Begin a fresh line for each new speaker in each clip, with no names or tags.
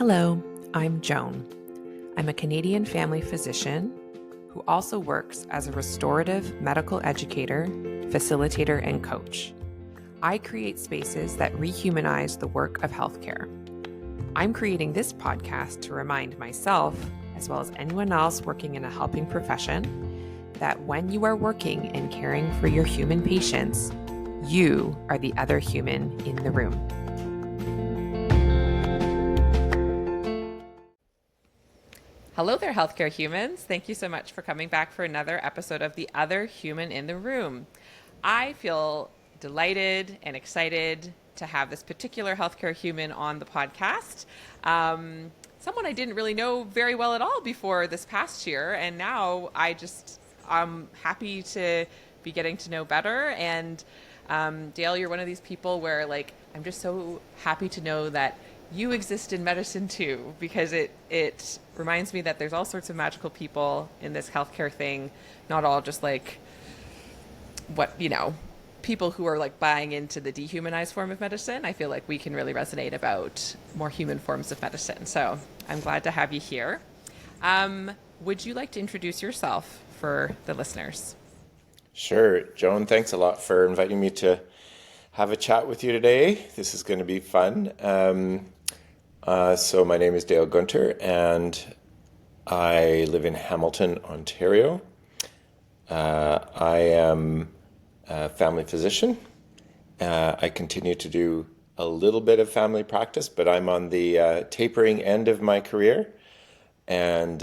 Hello, I'm Joan. I'm a Canadian family physician who also works as a restorative medical educator, facilitator, and coach. I create spaces that rehumanize the work of healthcare. I'm creating this podcast to remind myself, as well as anyone else working in a helping profession, that when you are working and caring for your human patients, you are the other human in the room. Hello there, healthcare humans. Thank you so much for coming back for another episode of The Other Human in the Room. I feel delighted and excited to have this particular healthcare human on the podcast. Someone I didn't really know very well at all before this past year, and now I'm happy to be getting to know better. And Dale, you're one of these people where I'm just so happy to know that you exist in medicine too, because it reminds me that there's all sorts of magical people in this healthcare thing, not all just people who are buying into the dehumanized form of medicine. I feel like we can really resonate about more human forms of medicine. So I'm glad to have you here. Would you like to introduce yourself for the listeners?
Sure. Joan, thanks a lot for inviting me to have a chat with you today. This is going to be fun. So my name is Dale Guenter, and I live in Hamilton, Ontario. I am a family physician. I continue to do a little bit of family practice, but I'm on the tapering end of my career, and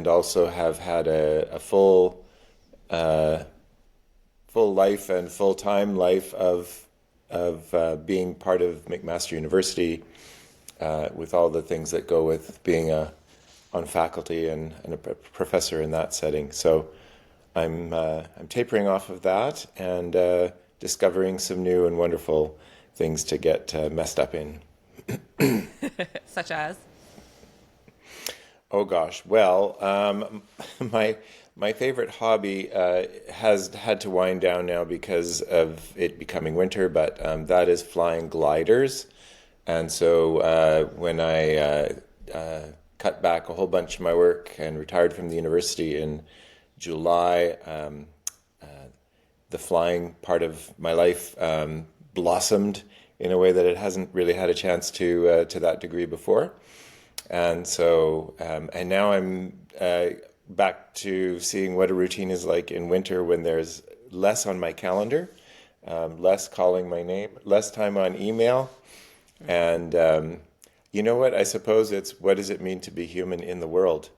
also have had a full life and full-time life of being part of McMaster University, with all the things that go with being on faculty and a professor in that setting. So I'm tapering off of that and discovering some new and wonderful things to get messed up in.
Such as?
Oh gosh, well, my favorite hobby has had to wind down now because of it becoming winter, but that is flying gliders. And so when I cut back a whole bunch of my work and retired from the university in July, the flying part of my life blossomed in a way that it hasn't really had a chance to that degree before. And so, and now I'm back to seeing what a routine is like in winter when there's less on my calendar, less calling my name, less time on email. And you know what? I suppose it's what does it mean to be human in the world?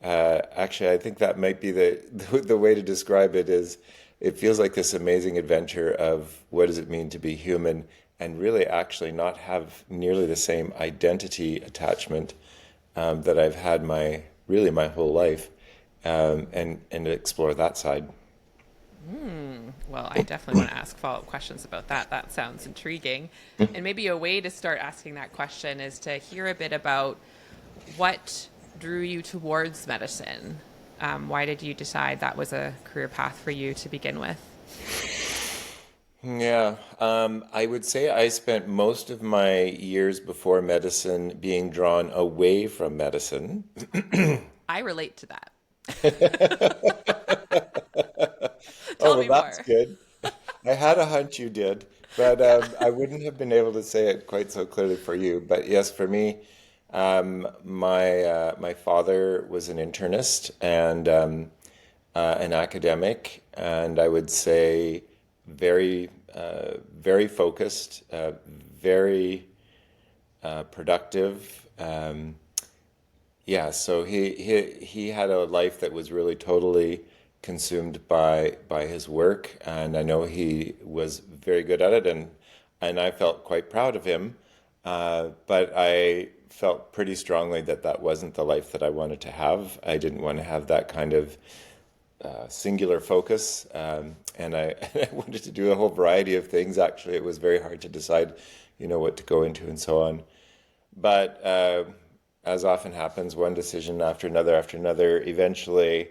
Actually, I think that might be the way to describe it is it feels like this amazing adventure of what does it mean to be human and really actually not have nearly the same identity attachment that I've had my whole life, and explore that side.
Well, I definitely want to ask follow-up questions about that. That sounds intriguing. And maybe a way to start asking that question is to hear a bit about what drew you towards medicine. Why did you decide that was a career path for you to begin with?
Yeah, I would say I spent most of my years before medicine being drawn away from medicine.
I relate to that.
Oh,
Tell
well,
me
that's
more.
good. I had a hunch you did, but I wouldn't have been able to say it quite so clearly for you. But yes, for me, my father was an internist and an academic, and I would say very focused, very productive. Yeah, so he had a life that was really totally consumed by his work, and I know he was very good at it, and I felt quite proud of him. But I felt pretty strongly that wasn't the life that I wanted to have. I didn't want to have that kind of singular focus, and I wanted to do a whole variety of things. Actually, it was very hard to decide, what to go into and so on. But as often happens, one decision after another, eventually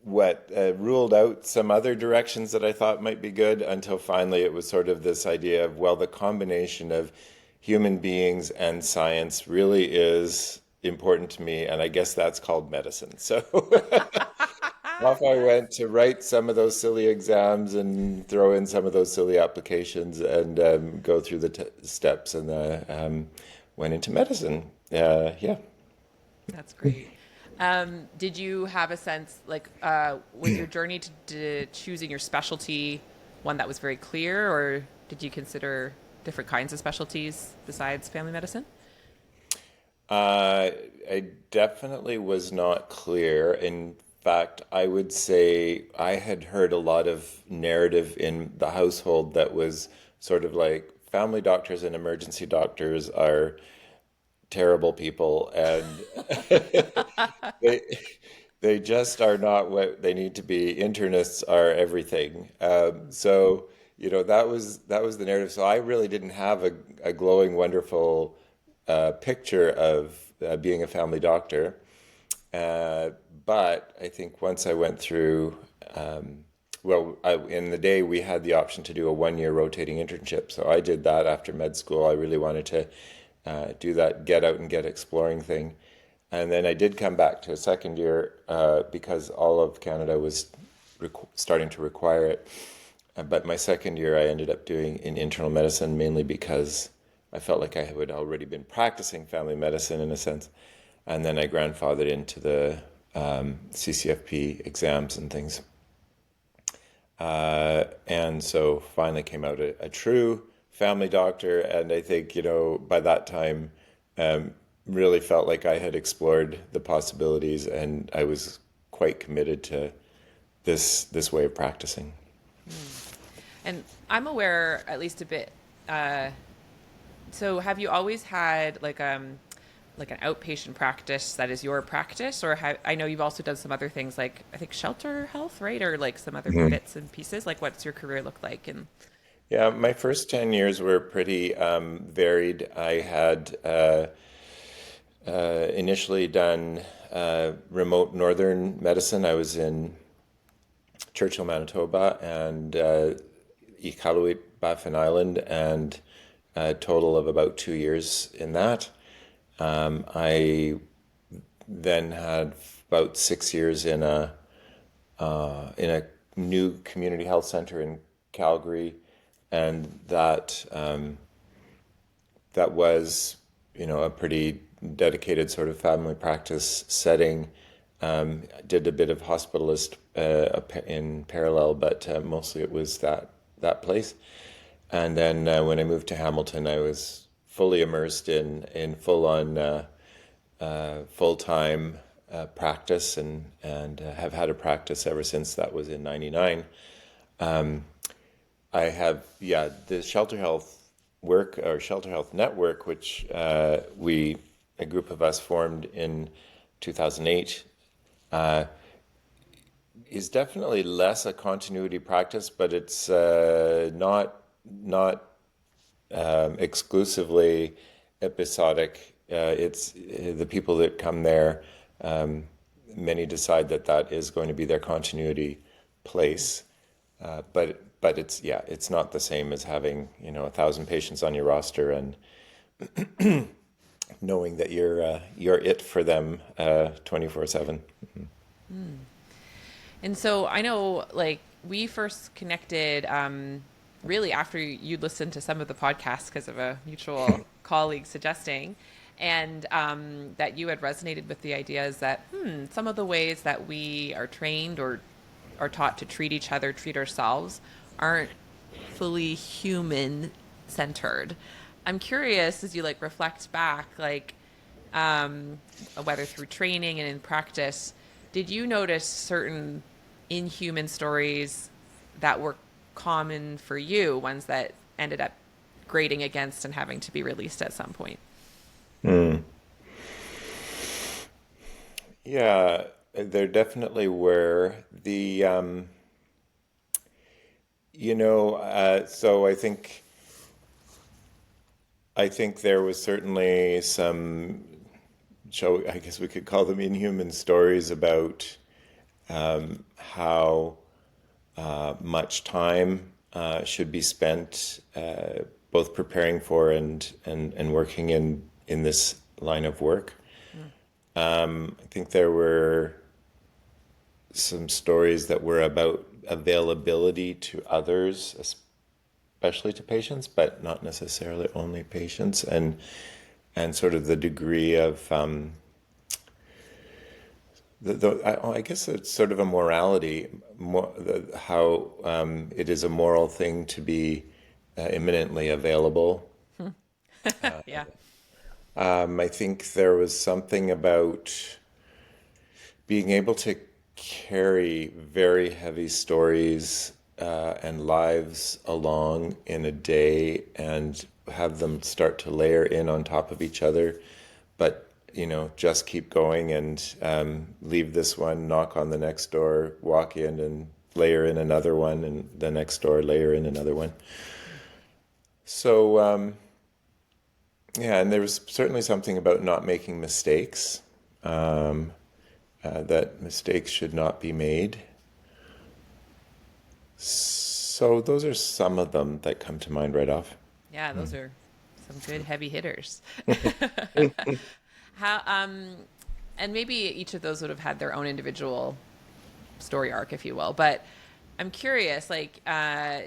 ruled out some other directions that I thought might be good until finally it was sort of this idea of, well, the combination of human beings and science really is important to me, and I guess that's called medicine. So off I
Yes.
went to write some of those silly exams and throw in some of those silly applications and go through the steps, and went into medicine. Yeah.
That's great. Did you have a sense, like, was your journey to choosing your specialty one that was very clear, or did you consider different kinds of specialties besides family medicine?
I definitely was not clear. In fact, I would say I had heard a lot of narrative in the household that was sort of like family doctors and emergency doctors are terrible people, and they they just are not what they need to be. Internists are everything. So that was the narrative. So I really didn't have a glowing, wonderful picture of being a family doctor. Uh, but I think once I went through, in the day we had the option to do a 1 year rotating internship. So I did that after med school. I really wanted to do that get out and get exploring thing. And then I did come back to a second year because all of Canada was starting to require it. But my second year, I ended up doing in internal medicine mainly because I felt like I had already been practicing family medicine in a sense. And then I grandfathered into the CCFP exams and things. And so finally came out a true family doctor. And I think, by that time, really felt like I had explored the possibilities and I was quite committed to this way of practicing.
And I'm aware, at least a bit. So, have you always had like an outpatient practice that is your practice, or I know you've also done some other things like I think shelter health, right, or like some other bits and pieces. Like, what's your career look like? And
Yeah, my first 10 years were pretty varied. I had initially done remote northern medicine. I was in Churchill, Manitoba, and Iqaluit, Baffin Island, and a total of about 2 years in that. I then had about 6 years in a new community health center in Calgary, and that was a pretty dedicated sort of family practice setting. Did a bit of hospitalist in parallel, but mostly it was that place. And then when I moved to Hamilton, I was fully immersed in full on full time practice, and have had a practice ever since. That was in '99. I have, the Shelter Health work, or Shelter Health Network, which a group of us formed in 2008, is definitely less a continuity practice, but it's not exclusively episodic. It's the people that come there. Many decide that is going to be their continuity place, but it's not the same as having 1,000 patients on your roster and knowing that you're it for them 24/7.
And so I know, like, we first connected really after you listened to some of the podcasts because of a mutual colleague suggesting, and that you had resonated with the ideas that some of the ways that we are trained or are taught to treat each other, treat ourselves, aren't fully human centered. I'm curious, as you like reflect back, like whether through training and in practice, did you notice certain inhuman stories that were common for you, ones that ended up grading against and having to be released at some point?
Yeah, there definitely were. So I think there was certainly some, I guess we could call them inhuman stories about how much time should be spent both preparing for and working in this line of work.
Mm.
I think there were some stories that were about availability to others, especially to patients, but not necessarily only patients, and sort of the degree of I guess it's sort of a morality, how it is a moral thing to be imminently available.
Yeah.
I think there was something about being able to carry very heavy stories and lives along in a day and have them start to layer in on top of each other, but just keep going and leave this one, knock on the next door, walk in and layer in another one, and the next door, layer in another one. So, yeah, and there was certainly something about not making mistakes, that mistakes should not be made. So those are some of them that come to mind right off.
Yeah, those are some good heavy hitters. How and maybe each of those would have had their own individual story arc, if you will. But I'm curious, like,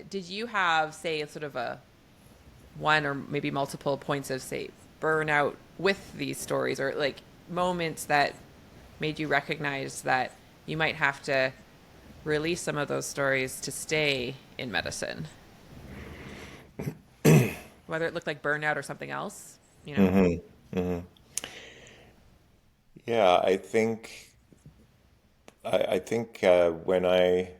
did you have, say, sort of a one or maybe multiple points of, say, burnout with these stories, or like moments that made you recognize that you might have to release some of those stories to stay in medicine, whether it looked like burnout or something else, you know?
Yeah, I think when I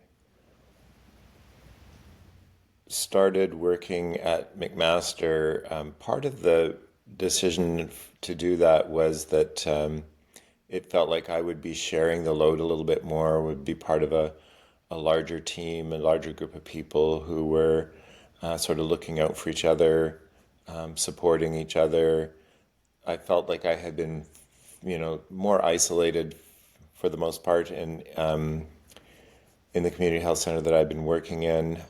started working at McMaster, part of the decision to do that was that it felt like I would be sharing the load a little bit more, would be part of a larger team, a larger group of people who were sort of looking out for each other, supporting each other. I felt like I had been, more isolated for the most part in the community health center that I've been working in.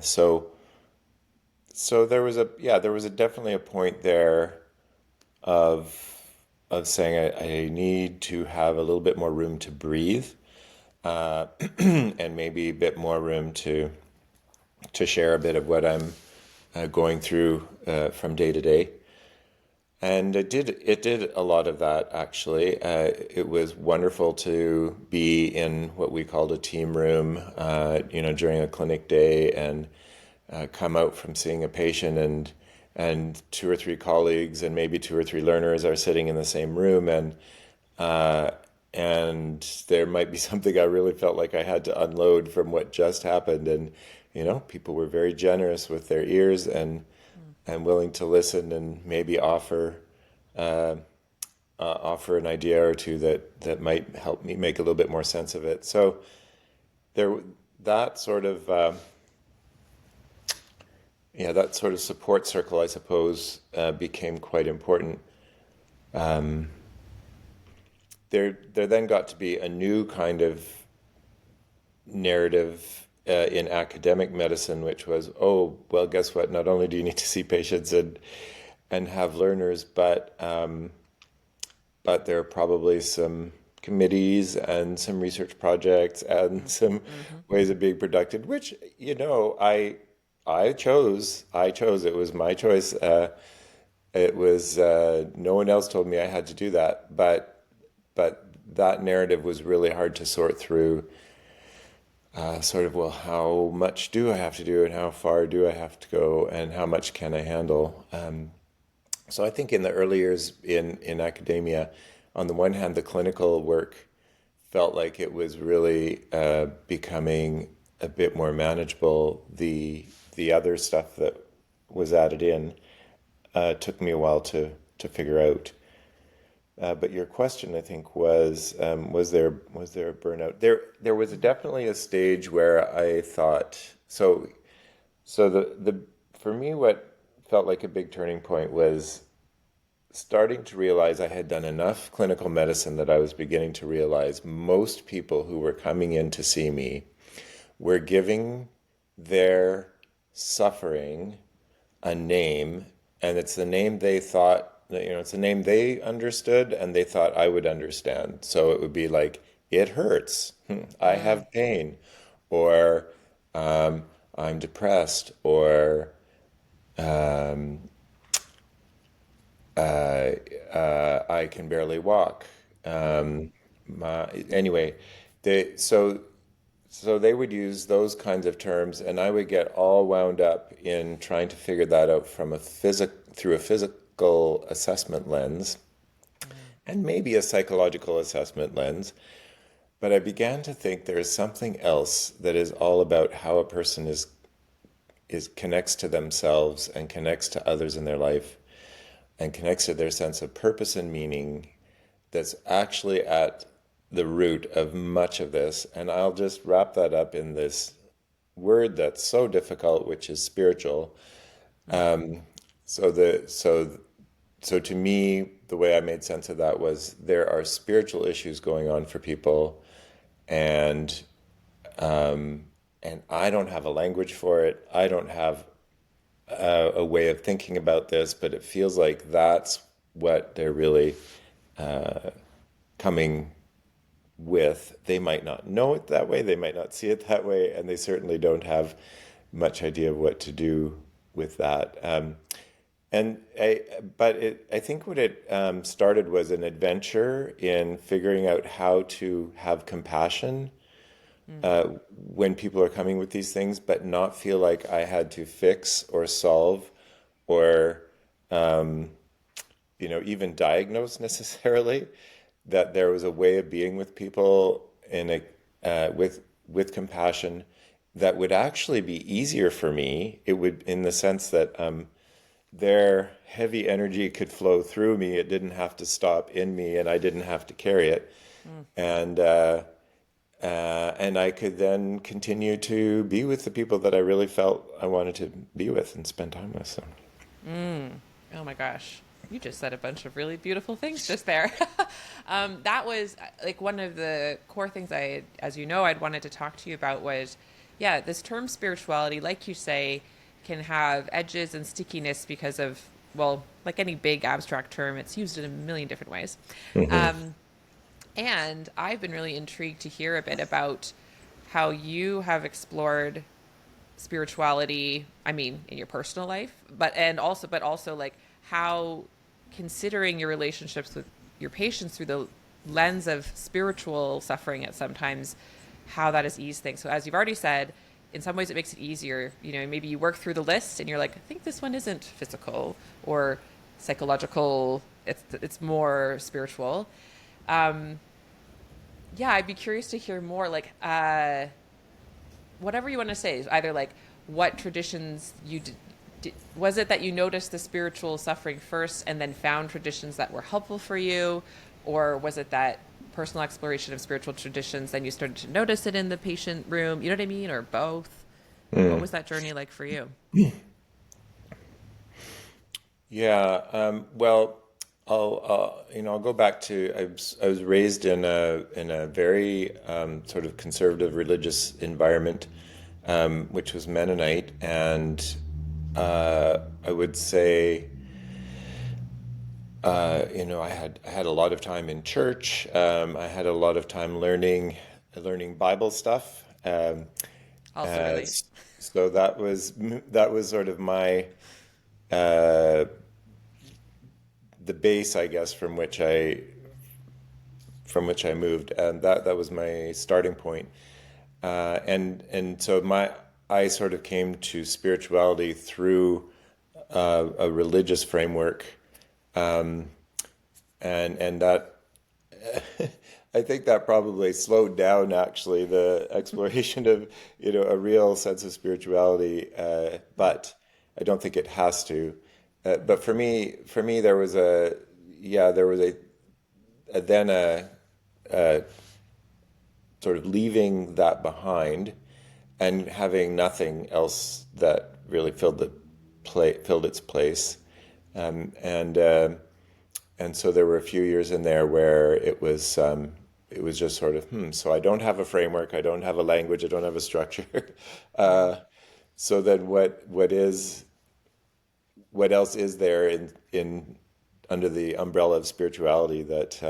So there was definitely a point there of saying I need to have a little bit more room to breathe, and maybe a bit more room to share a bit of what I'm going through from day to day. And it did a lot of that, actually. It was wonderful to be in what we called a team room, during a clinic day, and come out from seeing a patient, and two or three colleagues and maybe two or three learners are sitting in the same room, uh, and there might be something I really felt like I had to unload from what just happened, and people were very generous with their ears and willing to listen and maybe offer an idea or two that might help me make a little bit more sense of it. So there, that sort of that sort of support circle, I suppose, became quite important. There then got to be a new kind of narrative in academic medicine, which was, oh, well, guess what? Not only do you need to see patients and have learners, but there are probably some committees and some research projects and some
Mm-hmm.
ways of being productive, which I chose. It was my choice. It was no one else told me I had to do that, but that narrative was really hard to sort through. Sort of, well, how much do I have to do, and how far do I have to go, and how much can I handle? So I think in the early years in academia, on the one hand, the clinical work felt like it was really becoming a bit more manageable. The other stuff that was added in took me a while to figure out. But your question, I think, was there a burnout? There was definitely a stage where I thought so. So the for me, what felt like a big turning point was starting to realize I had done enough clinical medicine that I was beginning to realize most people who were coming in to see me were giving their suffering a name, and it's the name they thought, it's a name they understood and they thought I would understand. So it would be like, it hurts, I
Mm,
have pain, or I'm depressed, or I can barely walk. Anyway, so they would use those kinds of terms, and I would get all wound up in trying to figure that out from through a physical assessment lens
mm,
and maybe a psychological assessment lens. But I began to think there is something else that is all about how a person is connects to themselves and connects to others in their life and connects to their sense of purpose and meaning that's actually at the root of much of this. And I'll just wrap that up in this word that's so difficult, which is spiritual.
mm.
So the so so to me, the way I made sense of that was there are spiritual issues going on for people, and and I don't have a language for it. I don't have a way of thinking about this, but it feels like that's what they're really coming with. They might not know it that way, they might not see it that way, and they certainly don't have much idea of what to do with that. I think what it started was an adventure in figuring out how to have compassion
Mm.
when people are coming with these things, but not feel like I had to fix or solve or even diagnose necessarily. That there was a way of being with people in a with compassion that would actually be easier for me. It would, in the sense that their heavy energy could flow through me. It didn't have to stop in me, and I didn't have to carry it.
Mm.
And and I could then continue to be with the people that I really felt I wanted to be with and spend time with. So.
Mm. Oh my gosh. You just said a bunch of really beautiful things just there. That was like one of the core things as you know, I'd wanted to talk to you about was, yeah, this term spirituality, like you say, can have edges and stickiness because of, well, like any big abstract term, it's used in a million different ways.
Hmm.
Um, and I've been really intrigued to hear a bit about how you have explored spirituality, I mean in your personal life, but also like how considering your relationships with your patients through the lens of spiritual suffering at sometimes, how that has eased things. So as you've already said, in some ways it makes it easier. Maybe you work through the list and you're like, I think this one isn't physical or psychological, it's more spiritual. um yeah, I'd be curious to hear more, like whatever you want to say, either like what traditions was it that you noticed the spiritual suffering first and then found traditions that were helpful for you, or was it that personal exploration of spiritual traditions then you started to notice it in the patient room, you know what I mean, or both? What was that journey like for you?
Yeah. Well, I'll go back to I was raised in a very sort of conservative religious environment, which was Mennonite, and I would say, I had a lot of time in church. I had a lot of time learning Bible stuff.
Also
Uh,
relate.
s- so that was sort of my uh, the base, I guess, from which I moved, and that was my starting point. And so I sort of came to spirituality through a religious framework, and that I think that probably slowed down actually the exploration of a real sense of spirituality, but I don't think it has to. But for me, there was then a sort of leaving that behind and having nothing else that really filled its place, and so there were a few years in there where it was just sort of so I don't have a framework, I don't have a language, I don't have a structure.
Mm.
So then what is what else is there in under the umbrella of spirituality that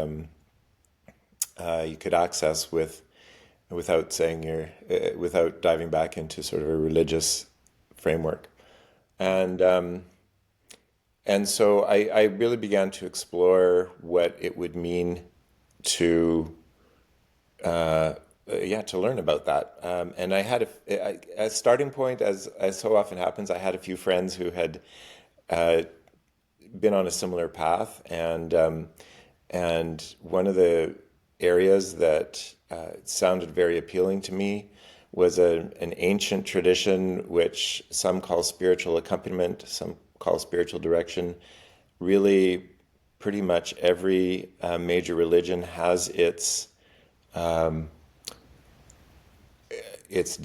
you could access without saying without diving back into sort of a religious framework. And so I really began to explore what it would mean to to learn about that. And I had a starting point, as so often happens. I had a few friends who had been on a similar path, and one of the areas that sounded very appealing to me was an ancient tradition, which some call spiritual accompaniment, some call spiritual direction. Really, pretty much every major religion has its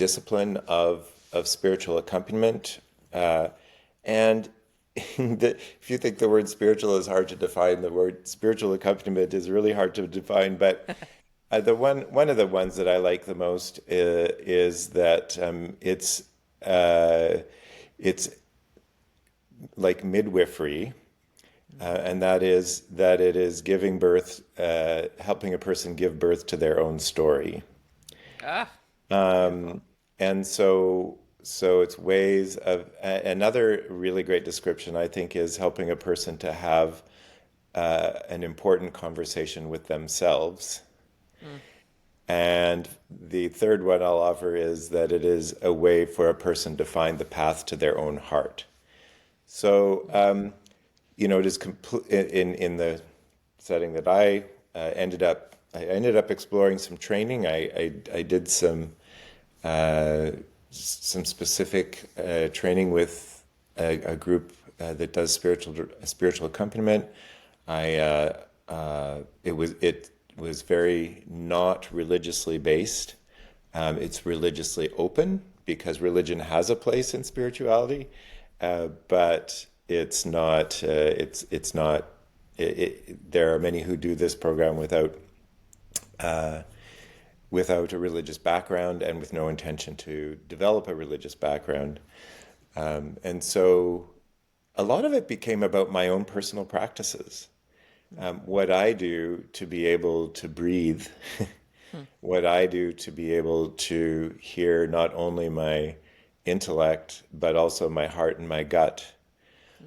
discipline of spiritual accompaniment. And if you think the word spiritual is hard to define, the word spiritual accompaniment is really hard to define. But one of the ones that I like the most is that it's like midwifery, and that it is giving birth, helping a person give birth to their own story.
Ah,
And so it's ways of another really great description, I think, is helping a person to have an important conversation with themselves. And the third one I'll offer is that it is a way for a person to find the path to their own heart. So, it is in the setting that I ended up exploring some training. I did some specific training with a group that does spiritual accompaniment. It was very not religiously based. It's religiously open because religion has a place in spirituality, but it's not. There are many who do this program without a religious background and with no intention to develop a religious background. And so a lot of it became about my own personal practices. What I do to be able to breathe, what I do to be able to hear not only my intellect, but also my heart and my gut,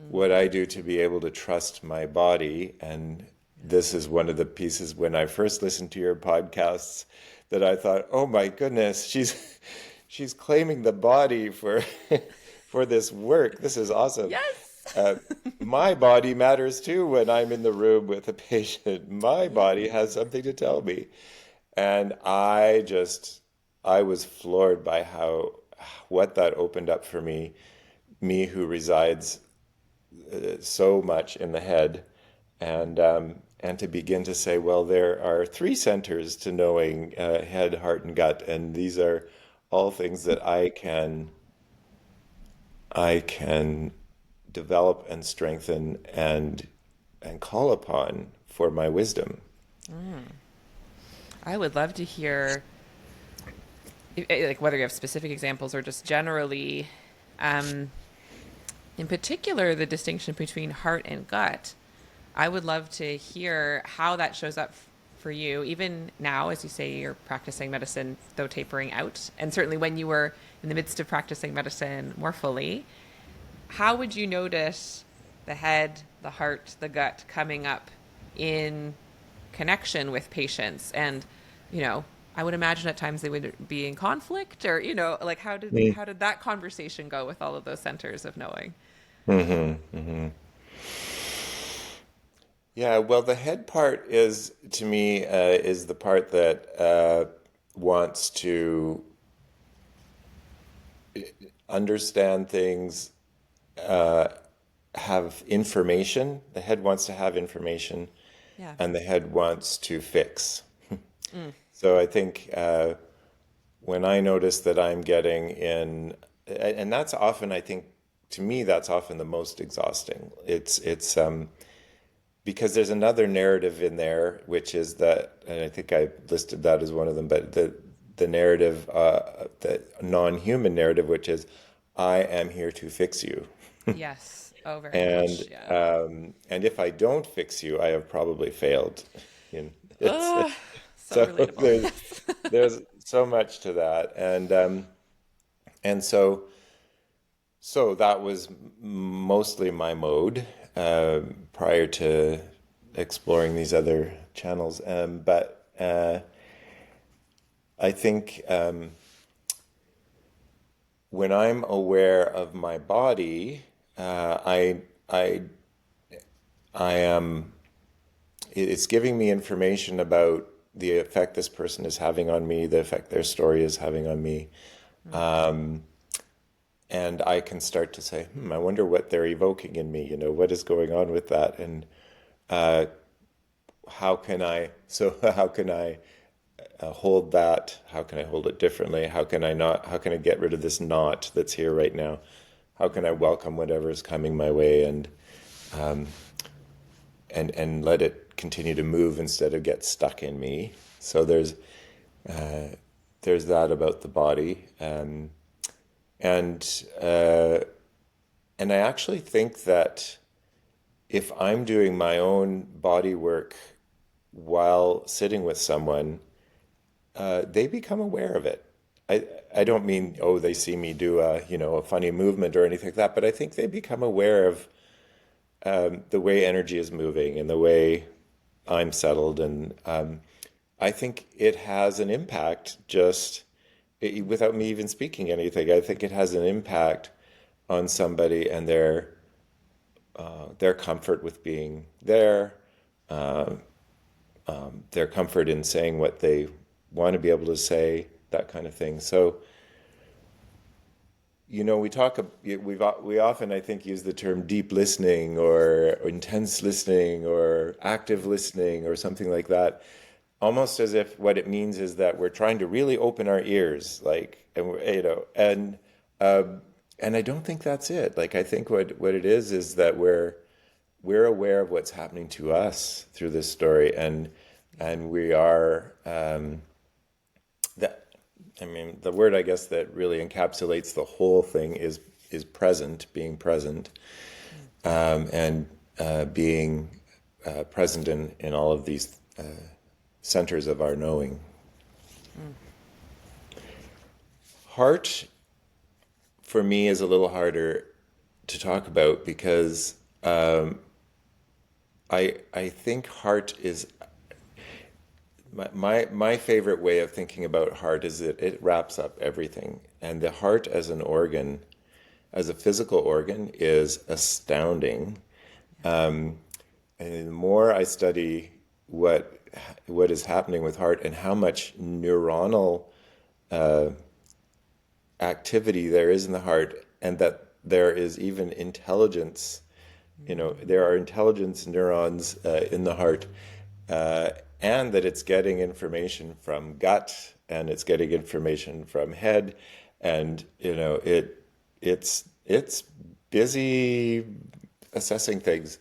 what I do to be able to trust my body. And this is one of the pieces when I first listened to your podcasts that I thought, oh my goodness, she's claiming the body for for this work. This is awesome.
yes.
My body matters too when I'm in the room with a patient. My body has something to tell me. And I was floored by what that opened up for me who resides so much in the head, and to begin to say, well, there are three centers to knowing head, heart, and gut, and these are all things that I can develop and strengthen and call upon for my wisdom.
I would love to hear, like, whether you have specific examples or just generally, in particular, the distinction between heart and gut. I would love to hear how that shows up for you, even now, as you say, you're practicing medicine, though tapering out, and certainly when you were in the midst of practicing medicine more fully. How would you notice the head, the heart, the gut coming up in connection with patients? And, I would imagine at times they would be in conflict, or, like how did that conversation go with all of those centers of knowing?
Yeah, well, the head part is, to me, is the part that wants to understand things, have information. The head wants to have information,
Yeah.
and the head wants to fix. So I think when I notice that I'm getting in, and that's often, I think, to me, that's often the most exhausting. It's because there's another narrative in there, which is that, and I think I listed that as one of them, but the narrative, the non-human narrative, which is, I am here to fix you.
Yes. Oh, very much.
And
Yeah.
if I don't fix you, I have probably failed. You know, it's
Ugh, so
so
relatable. Yes.
there's so much to that, and so that was mostly my mode prior to exploring these other channels. But I think when I'm aware of my body, uh, I I I am. It's giving me information about the effect this person is having on me, the effect their story is having on me,
Mm,
and I can start to say, I wonder what they're evoking in me. What is going on with that, and how can I? So how can I hold that? How can I hold it differently? How can I not? How can I get rid of this knot that's here right now? How can I
mm,
welcome whatever is coming my way and let it continue to move instead of get stuck in me? So there's that about the body, and uh, and I actually think that if I'm doing my own body work while sitting with someone, they become aware of it. I don't mean, oh, they see me do a funny movement or anything like that, but I think they become aware of the way energy is moving and the way I'm settled, and I think it has an impact just without me even speaking anything. I think it has an impact on somebody and their comfort with being there, their comfort in saying what they want to be able to say, that kind of thing. So, we often, I think, use the term deep listening or intense listening or active listening or something like that, almost as if what it means is that we're trying to really open our ears, like, and and I don't think that's it. Like, I think what it is that we're aware of what's happening to us through this story, and we are that. I mean, the word I guess that really encapsulates the whole thing is present, being present,
mm,
and being present in all of these centers of our knowing.
mm.
Heart, for me, is a little harder to talk about because I think heart is my favorite way of thinking about heart is that it wraps up everything, and the heart as an organ, as a physical organ, is astounding. And the more I study what is happening with heart and how much neuronal activity there is in the heart, and that there is even intelligence. There are intelligence neurons in the heart, uh, and that it's getting information from gut and it's getting information from head, and it's busy assessing things.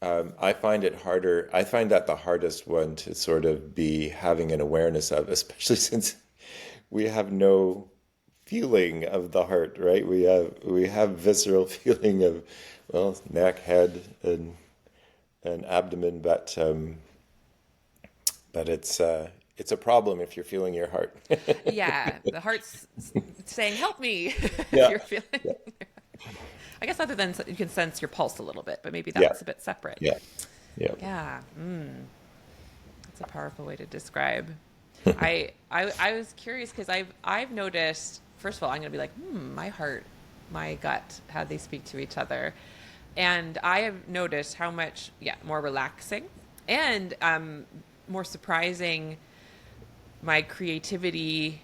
I find it harder. I find that the hardest one to sort of be having an awareness of, especially since we have no feeling of the heart, right? We have visceral feeling of, well, neck, head, and abdomen, but it's a problem if you're feeling your heart.
Yeah, the heart's saying, "Help me!" if
Yeah,
you're feeling.
yeah,
I guess other than you can sense your pulse a little bit, but maybe
yeah,
that's a bit separate.
yeah, yeah.
Yeah, that's a powerful way to describe. I was curious because I've noticed. First of all, I'm gonna be like, my heart, my gut, how they speak to each other, and I have noticed how much, yeah, more relaxing and more surprising my creativity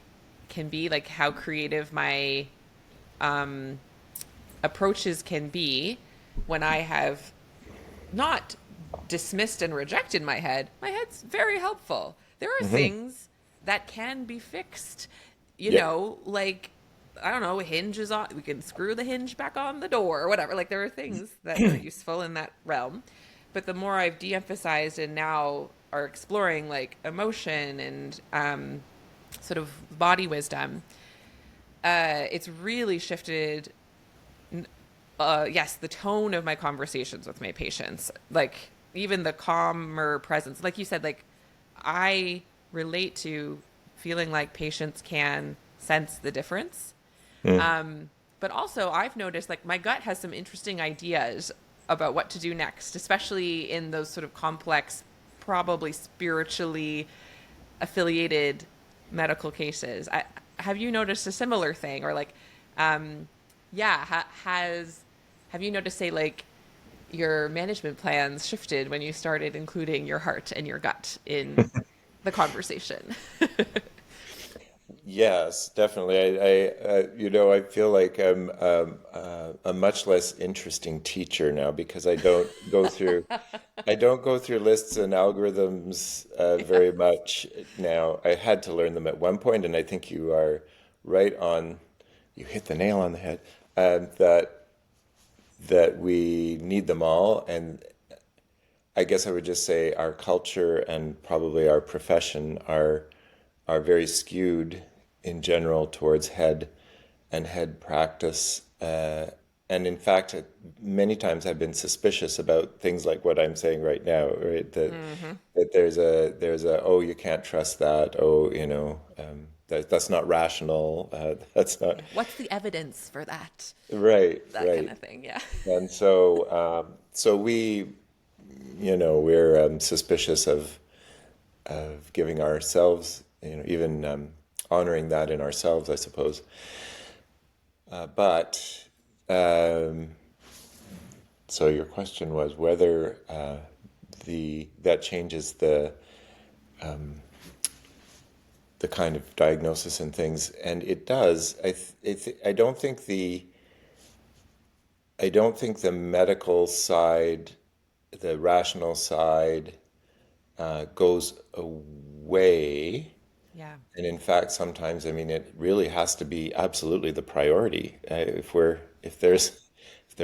can be, like how creative my approaches can be when I have not dismissed and rejected my head. My head's very helpful. There are
Hmm.
things that can be fixed,
Yeah.
like I don't know, hinges on, we can screw the hinge back on the door or whatever. Like there are things that are useful in that realm. But the more I've de-emphasized and now are exploring like emotion and sort of body wisdom, it's really shifted yes, the tone of my conversations with my patients, like even the calmer presence, like you said, like I relate to feeling like patients can sense the difference.
Mm.
But also, I've noticed like my gut has some interesting ideas about what to do next, especially in those sort of complex, probably spiritually affiliated medical cases. Have you noticed a similar thing, or like, yeah, has have you noticed, say, like your management plans shifted when you started including your heart and your gut in the conversation?
Yes, definitely. I feel like I'm a much less interesting teacher now because I don't go through lists and algorithms
Yeah.
very much now. I had to learn them at one point, and I think you are right on. You hit the nail on the head. That we need them all, and I guess I would just say our culture and probably our profession are very skewed in general towards head and head practice. And in fact, many times I've been suspicious about things like what I'm saying right now, right?
Hmm.
That there's a oh, you can't trust that. Oh, that's not rational. That's not
Yeah. What's the evidence for that?
right,
That kind
right.
of thing. Yeah.
And so we're suspicious of giving ourselves, even honoring that in ourselves, I suppose. But so your question was whether the that changes the kind of diagnosis and things, and it does. I don't think the medical side, the rational side, goes away.
Yeah.
And in fact, sometimes, I mean, it really has to be absolutely the priority. If there's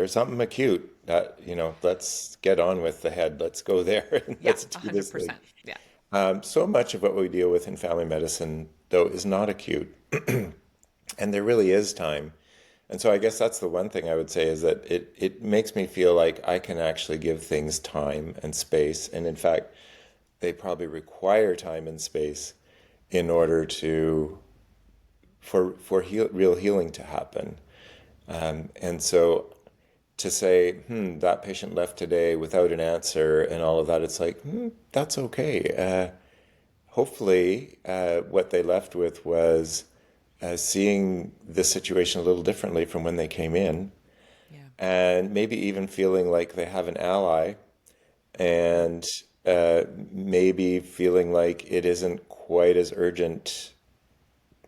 something acute, that let's get on with the head. Let's go there and
Yeah.
let's do this thing.
100%. Yeah.
So much of what we deal with in family medicine, though, is not acute, and there really is time. And so I guess that's the one thing I would say is that it makes me feel like I can actually give things time and space. And in fact, they probably require time and space in order for real healing to happen. And so to say, that patient left today without an answer and all of that, it's like, that's okay. Hopefully, what they left with was seeing the situation a little differently from when they came in,
Yeah.
and maybe even feeling like they have an ally, and maybe feeling like it isn't quite as urgent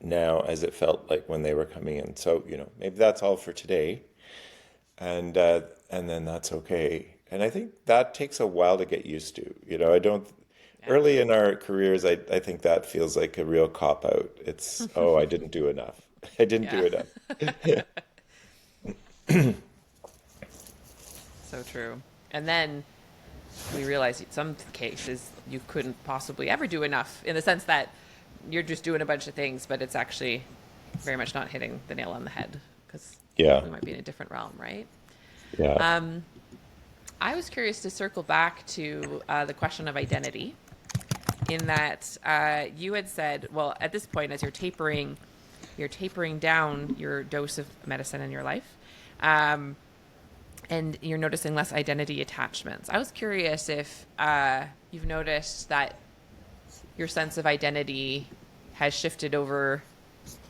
now as it felt like when they were coming in. So, maybe that's all for today, and uh, and then that's okay. And I think that takes a while to get used to. I don't.
Yeah.
Early in our careers, I think that feels like a real cop out. It's, oh, I didn't do enough. I didn't do
Yeah.
enough.
So true. And then we realize in some cases you couldn't possibly ever do enough in the sense that you're just doing a bunch of things, but it's actually very much not hitting the nail on the head because
Yeah,
we might be in a different realm, right?
yeah.
I was curious to circle back to the question of identity in that you had said, well, at this point, as you're tapering down your dose of medicine in your life, and you're noticing less identity attachments. I was curious if you've noticed that your sense of identity has shifted over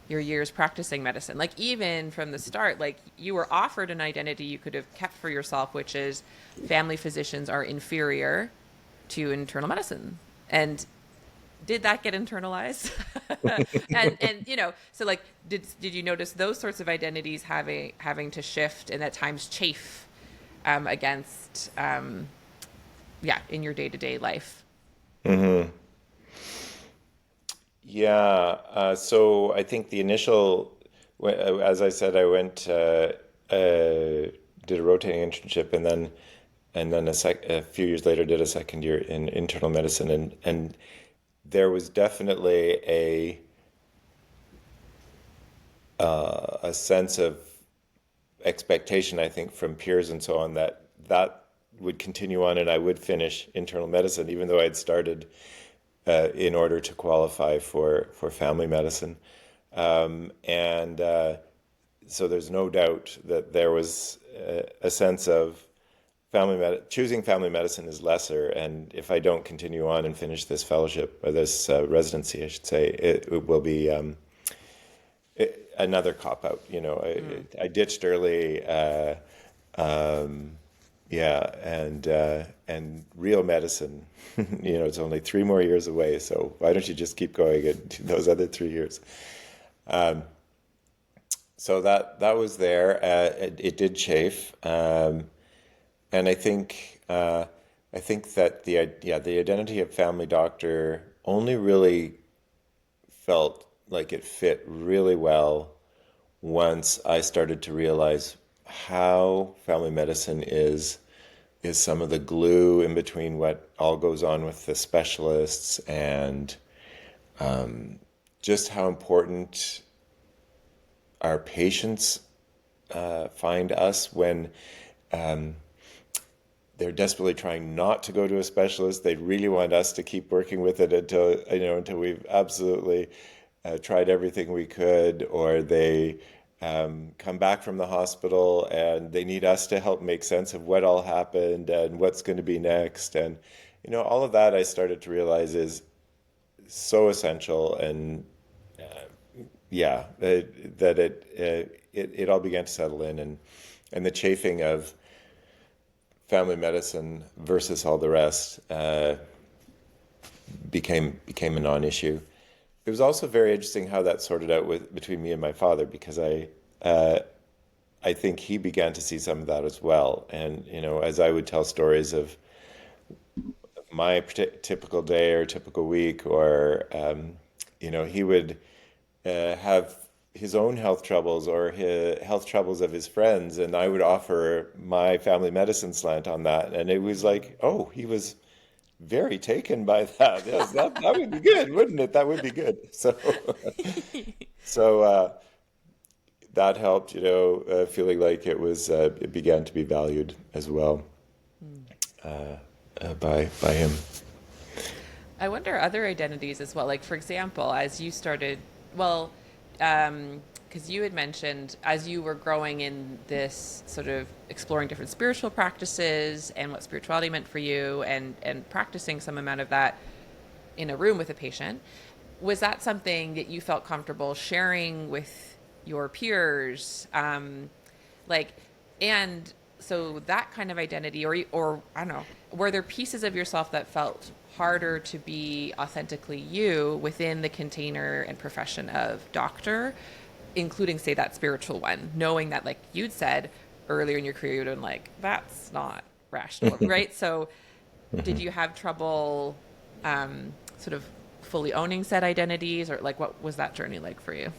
your years practicing medicine. Like even from the start, like you were offered an identity you could have kept for yourself, which is family physicians are inferior to internal medicine. And did that get internalized? And so like did you notice those sorts of identities having to shift and at times chafe against yeah, in your day-to-day life?
Yeah. So I think the initial, as I said, I went, did a rotating internship, and then a few years later did a second year in internal medicine, and there was definitely a sense of expectation, I think, from peers and so on that would continue on and I would finish internal medicine, even though I'd started in order to qualify for family medicine. And so there's no doubt that there was a sense of choosing family medicine is lesser, and if I don't continue on and finish this fellowship or this residency, I should say, it will be another cop out. I ditched early, yeah, and real medicine. It's only 3 more years away, so why don't you just keep going into those other 3 years? So that was there. It did chafe. And I think that the identity of family doctor only really felt like it fit really well once I started to realize how family medicine is some of the glue in between what all goes on with the specialists, and just how important our patients find us when they're desperately trying not to go to a specialist. They really want us to keep working with it until we've absolutely tried everything we could, or they come back from the hospital and they need us to help make sense of what all happened and what's going to be next. And all of that I started to realize is so essential, and that it all began to settle in, and the chafing of family medicine versus all the rest became a non-issue. It was also very interesting how that sorted out between me and my father, because I think he began to see some of that as well. And as I would tell stories of my typical day or typical week, or he would have his own health troubles or his health troubles of his friends, and I would offer my family medicine slant on that, and it was like, oh, he was very taken by that. Yes, that would be good, wouldn't it? That would be good. So that helped, feeling like it began to be valued as well by him.
I wonder other identities as well. Like, for example, as you started, because you had mentioned as you were growing in this sort of exploring different spiritual practices and what spirituality meant for you, and practicing some amount of that in a room with a patient, was that something that you felt comfortable sharing with your peers? And so that kind of identity, or I don't know, were there pieces of yourself that felt harder to be authentically you within the container and profession of doctor, including, say, that spiritual one, knowing that, like you'd said earlier in your career, you'd been like, that's not rational, right? So did you have trouble sort of fully owning said identities, or like what was that journey like for you?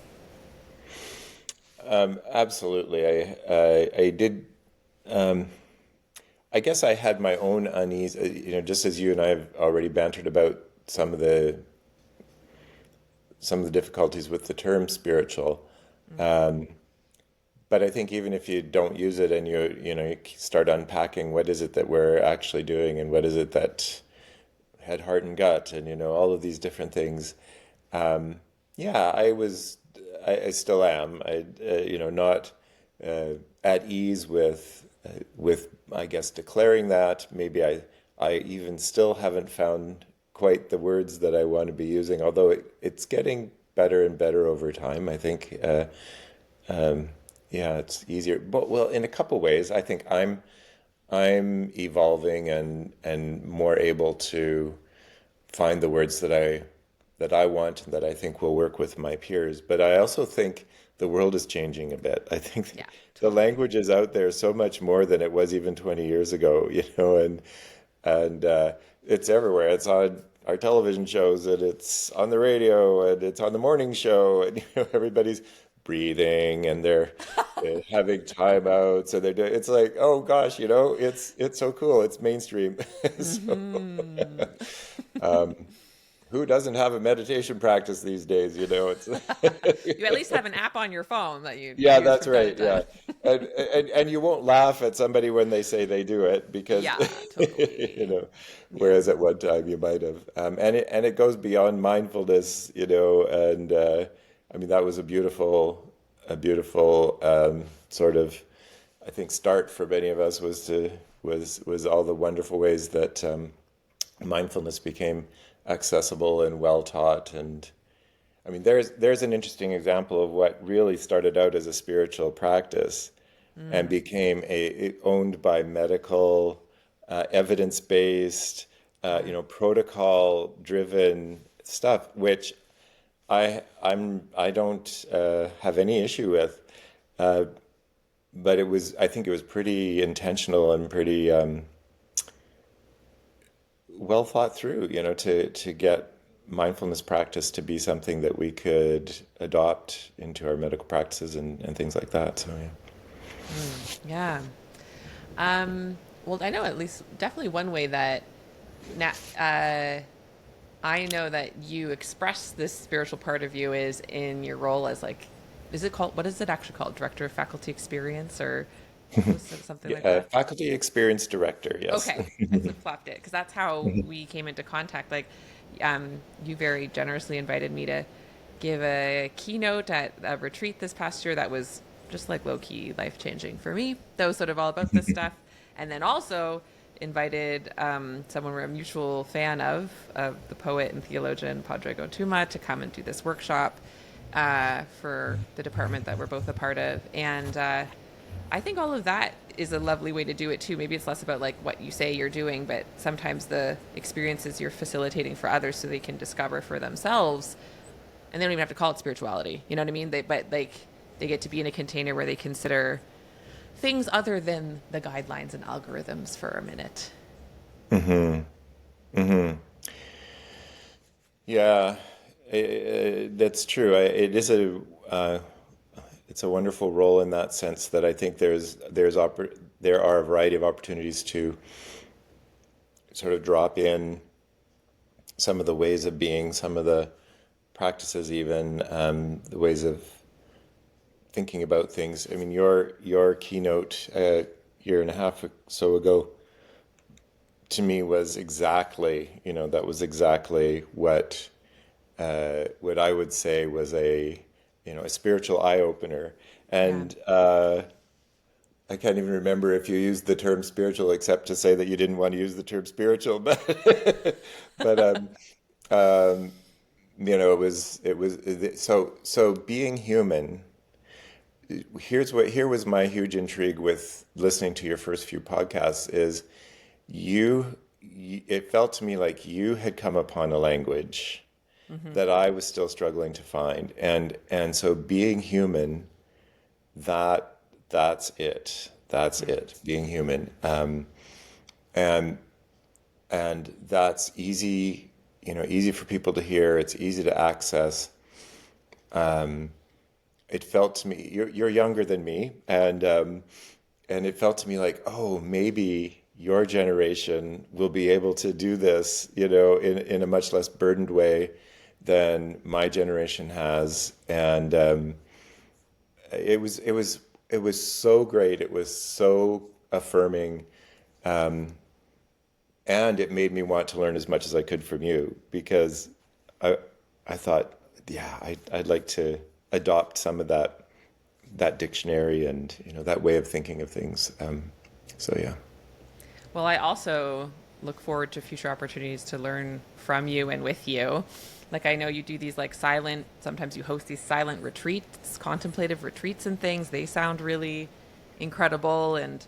Absolutely. I did. I guess I had my own unease, just as you and I have already bantered about some of the difficulties with the term spiritual. But I think even if you don't use it and you start unpacking what is it that we're actually doing and what is it that head, heart, and gut, and all of these different things. I still am. Not at ease with I guess declaring that. Maybe I even still haven't found quite the words that I want to be using, although it's getting better and better over time. I think it's easier. But well, in a couple ways, I think I'm evolving and more able to find the words that I want and that I think will work with my peers. But I also think the world is changing a bit. I think the language is out there so much more than it was even 20 years ago, and it's everywhere. It's on our television shows, and it's on the radio, and it's on the morning show, and everybody's breathing, and they're having timeouts, and they're doing. It's like, oh gosh, it's so cool. It's mainstream. So, who doesn't have a meditation practice these days? It's
You at least have an app on your phone that you
yeah,
use
that's
from time to
right.
time.
Yeah, and you won't laugh at somebody when they say they do it because
Yeah,
you
totally.
know,
Yeah.
whereas at one time you might have. And it goes beyond mindfulness, and I mean that was a beautiful sort of, I think, start for many of us was all the wonderful ways that mindfulness became accessible and well taught. And I mean, there's an interesting example of what really started out as a spiritual practice and
Mm,
became owned by medical, evidence-based,
yeah.
protocol-driven stuff, which I don't have any issue with. Uh, but I think it was pretty intentional and pretty well thought through, to get mindfulness practice to be something that we could adopt into our medical practices and things like that. So yeah.
Yeah. Well, I know at least definitely one way that I know that you express this spiritual part of you is in your role as like, is it called, what is it actually called? Director of Faculty Experience or was it something
Yeah,
like that?
faculty experience director, yes.
Okay, I flip-flopped it because that's how we came into contact. Like, you very generously invited me to give a keynote at a retreat this past year that was just like low-key life-changing for me. That was sort of all about this stuff, and then also invited someone we're a mutual fan of the poet and theologian Padre Gotuma, to come and do this workshop for the department that we're both a part of, and I think all of that is a lovely way to do it too. Maybe it's less about like what you say you're doing, but sometimes the experiences you're facilitating for others so they can discover for themselves, and they don't even have to call it spirituality. You know what I mean? But like they get to be in a container where they consider things other than the guidelines and algorithms for a minute.
Yeah, that's true. Uh, it's a wonderful role in that sense that I think there are a variety of opportunities to sort of drop in some of the ways of being, some of the practices, even the ways of thinking about things. I mean, your keynote a year and a half or so ago to me was exactly, that was exactly what I would say was a spiritual eye opener.
Yeah.
And I can't even remember if you used the term spiritual, except to say that you didn't want to use the term spiritual. But um, it was so being human. Here was my huge intrigue with listening to your first few podcasts is it felt to me like you had come upon a language
Mm-hmm.
that I was still struggling to find. And so being human, that's it. That's
Mm.
it. Being human. And that's easy, easy for people to hear. It's easy to access. It felt to me, you're younger than me, and it felt to me like, oh, maybe your generation will be able to do this, in a much less burdened way than my generation has. And it was so great. It was so affirming, and it made me want to learn as much as I could from you because I I thought, yeah, I'd like to adopt some of that dictionary and that way of thinking of things. So yeah.
Well, I also look forward to future opportunities to learn from you and with you. Like I know you do these like silent, sometimes you host these silent retreats, contemplative retreats and things. They sound really incredible and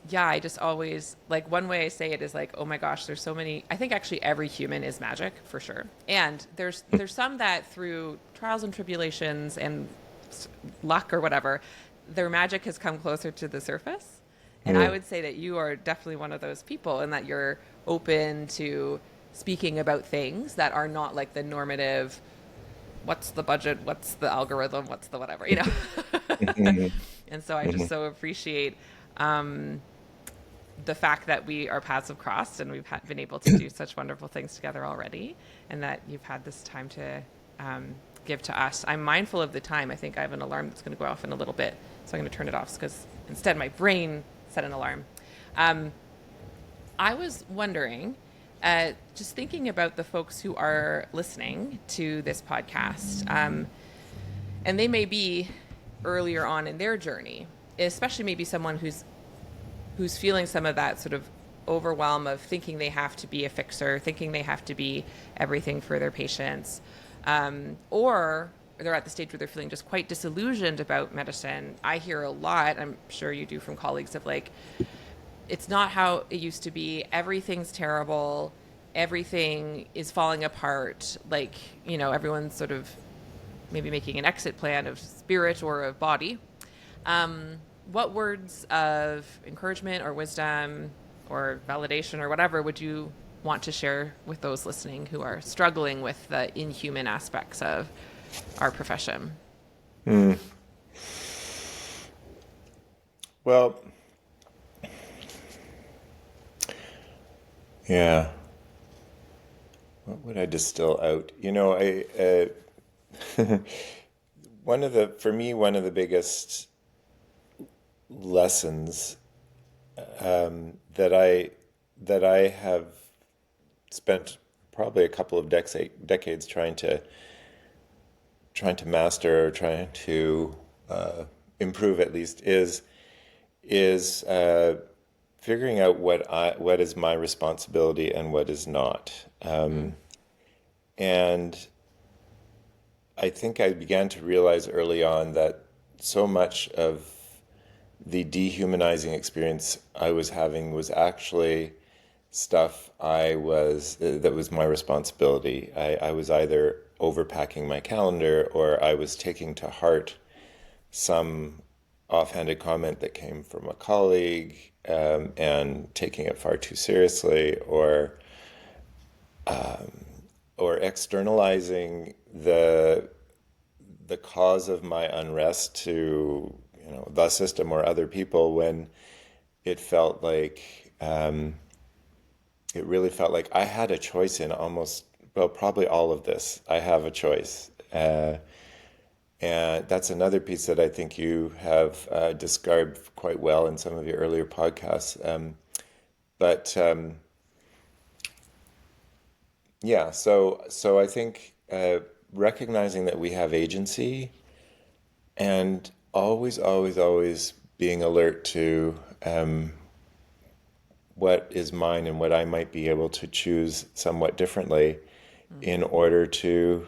yeah, I just always like one way I say it is like, oh my gosh, there's so many. I think actually every human is magic for sure. And there's some that through trials and tribulations and luck or whatever, their magic has come closer to the surface. And I
Mm.
would say that you are definitely one of those people and that you're open to speaking about things that are not like the normative, what's the budget, what's the algorithm, what's the whatever, And so I just so appreciate, the fact that our paths have crossed and we've been able to do such wonderful things together already, and that you've had this time to give to us. I'm mindful of the time. I think I have an alarm that's going to go off in a little bit, so I'm going to turn it off because instead my brain set an alarm. I was wondering, just thinking about the folks who are listening to this podcast, and they may be earlier on in their journey, especially maybe someone who's feeling some of that sort of overwhelm of thinking they have to be a fixer, thinking they have to be everything for their patients, or they're at the stage where they're feeling just quite disillusioned about medicine. I hear a lot, I'm sure you do, from colleagues of like, it's not how it used to be. Everything's terrible. Everything is falling apart. Like, everyone's sort of maybe making an exit plan of spirit or of body. What words of encouragement or wisdom or validation or whatever would you want to share with those listening who are struggling with the inhuman aspects of our profession?
Well, yeah. What would I distill out? For me, one of the biggest lessons that I have spent probably a couple of decades trying to master, or trying to improve at least, is figuring out what is my responsibility and what is not. And I think I began to realize early on that so much of the dehumanizing experience I was having was actually stuff that was my responsibility. I was either overpacking my calendar, or I was taking to heart some offhanded comment that came from a colleague, and taking it far too seriously, or externalizing the cause of my unrest to the system or other people, when it felt like it really felt like I had a choice in probably all of this. I have a choice. And that's another piece that I think you have described quite well in some of your earlier podcasts. Yeah, so I think recognizing that we have agency, and always, always, always being alert to what is mine and what I might be able to choose somewhat differently in order to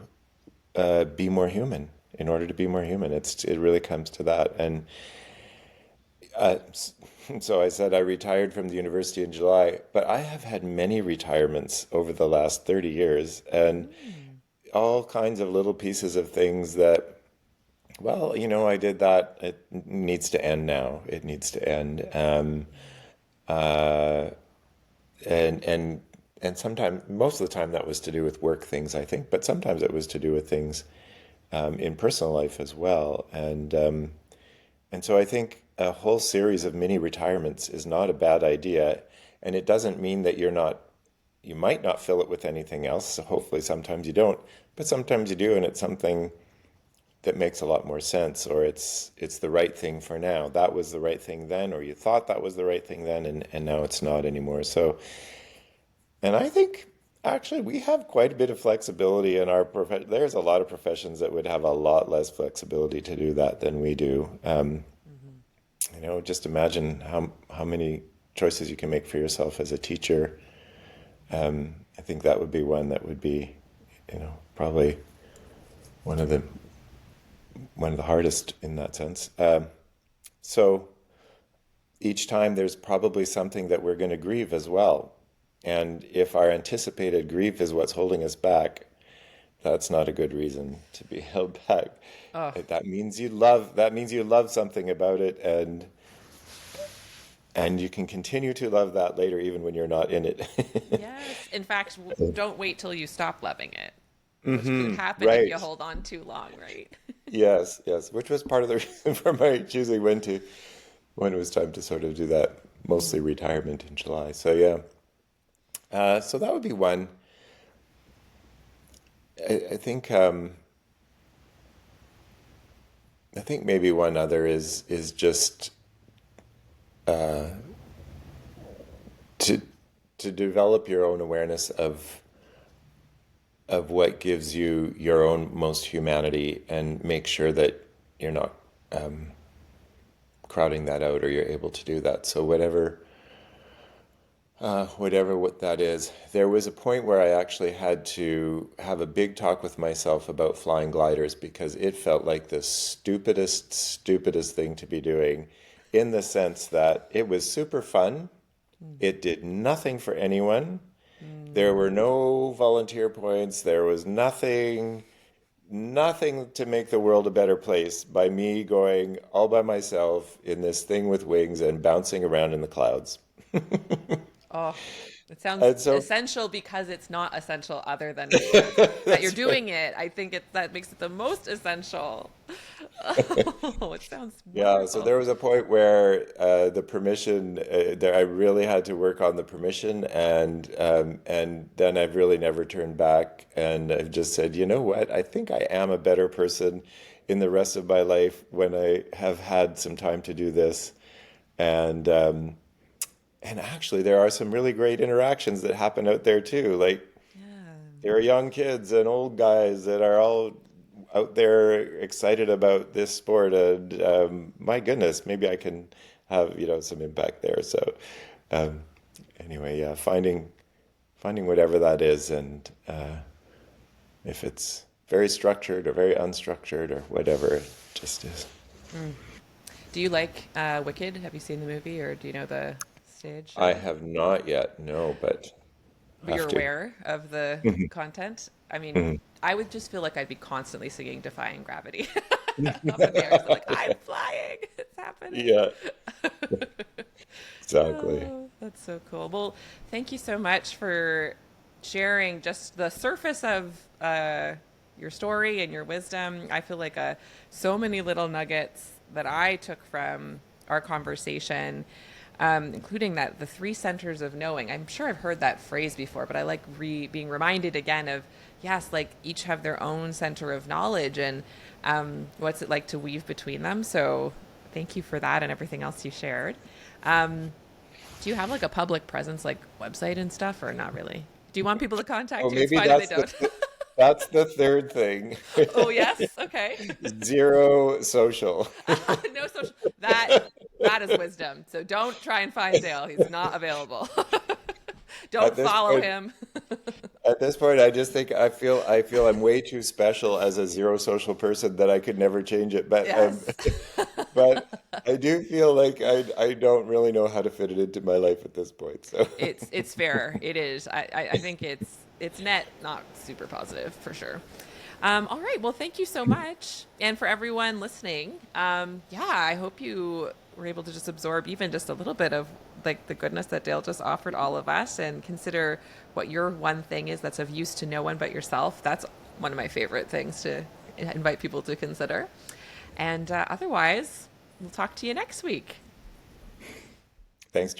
be more human. In order to be more human, it really comes to that. And so I said I retired from the university in July, but I have had many retirements over the last 30 years, and all kinds of little pieces of things that, well, I did that. It needs to end now. It needs to end. And sometimes, most of the time, that was to do with work things, I think, but sometimes it was to do with things in personal life as well. And so I think a whole series of mini retirements is not a bad idea, and it doesn't mean that you might not fill it with anything else. So hopefully sometimes you don't, but sometimes you do, and it's something that makes a lot more sense, or it's the right thing for now. That was the right thing then, or you thought that was the right thing then, and now it's not anymore. So, and I think actually we have quite a bit of flexibility in our profession. There's a lot of professions that would have a lot less flexibility to do that than we do. Just imagine how many choices you can make for yourself as a teacher. I think that would be one that would be, probably one of the hardest in that sense. So each time there's probably something that we're going to grieve as well. And if our anticipated grief is what's holding us back, that's not a good reason to be held back.
Oh.
That means you love something about it, and you can continue to love that later, even when you're not in it.
Yes. In fact, don't wait till you stop loving it, which could happen if
Right.
you hold on too long, right?
Yes, which was part of the reason for my choosing when it was time to sort of do that mostly retirement in July. So yeah, so that would be one. I think I think maybe one other is just to to develop your own awareness of what gives you your own most humanity, and make sure that you're not crowding that out, or you're able to do that. So whatever what that is. There was a point where I actually had to have a big talk with myself about flying gliders, because it felt like the stupidest thing to be doing, in the sense that it was super fun. It did nothing for anyone. There were no volunteer points. There was nothing to make the world a better place by me going all by myself in this thing with wings and bouncing around in the clouds.
Oh, it sounds
And so
essential because it's not essential other than that you're
that's right.
doing it. I think that makes it the most essential. Oh, it sounds
Yeah, so
wonderful.
there was a point where the permission there, I really had to work on the permission, and then I've really never turned back, and I've just said, you know what? I think I am a better person in the rest of my life when I have had some time to do this, and actually there are some really great interactions that happen out there too. Like,
Yeah.
there are young kids and old guys that are all out there excited about this sport, and my goodness, maybe I can have some impact there. So um, anyway, yeah, finding whatever that is, and if it's very structured or very unstructured or whatever it just is.
Do you like Wicked? Have you seen the movie, or do you know the stage
I
show?
have not yet, no, but
But
have
you're
to.
aware of the content. I mean,
Mhm.
I would just feel like I'd be constantly singing "Defying Gravity" up in the air. Just like I'm flying, it's happening.
Yeah, exactly.
Oh, that's so cool. Well, thank you so much for sharing just the surface of your story and your wisdom. I feel like so many little nuggets that I took from our conversation, including that the three centers of knowing. I'm sure I've heard that phrase before, but I like being reminded again of, yes, like each have their own center of knowledge, and what's it like to weave between them. So thank you for that and everything else you shared. Um, do you have like a public presence, like website and stuff, or not really? Do you want people to
Oh,
contact you? It's
maybe
fine if they
that's the
don't.
that's the third thing.
Oh, yes. Okay.
Zero social.
No social. That is wisdom. So don't try and find Dale. He's not available.
At
Don't
this
follow
point,
him.
I just think I feel I'm way too special as a zero social person that I could never change it. But
Yes.
but I do feel like I don't really know how to fit it into my life at this point. So
It's fair. It is. I think it's net not super positive for sure. All right. Well, thank you so much, and for everyone listening. Yeah, I hope you were able to just absorb even just a little bit of like the goodness that Dale just offered all of us, and consider what your one thing is that's of use to no one but yourself. That's one of my favorite things to invite people to consider. And otherwise, we'll talk to you next week.
thanks.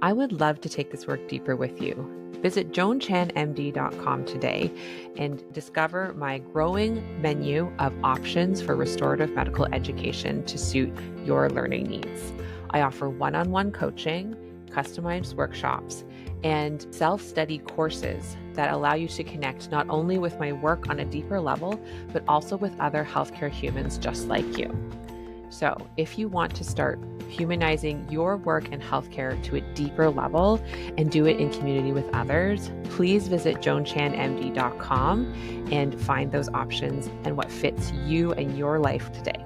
I would love to take this work deeper with you. Visit joanchanmd.com today and discover my growing menu of options for restorative medical education to suit your learning needs. I offer one-on-one coaching, customized workshops, and self-study courses that allow you to connect not only with my work on a deeper level, but also with other healthcare humans just like you. So if you want to start humanizing your work in healthcare to a deeper level and do it in community with others, please visit joanchanmd.com and find those options and what fits you and your life today.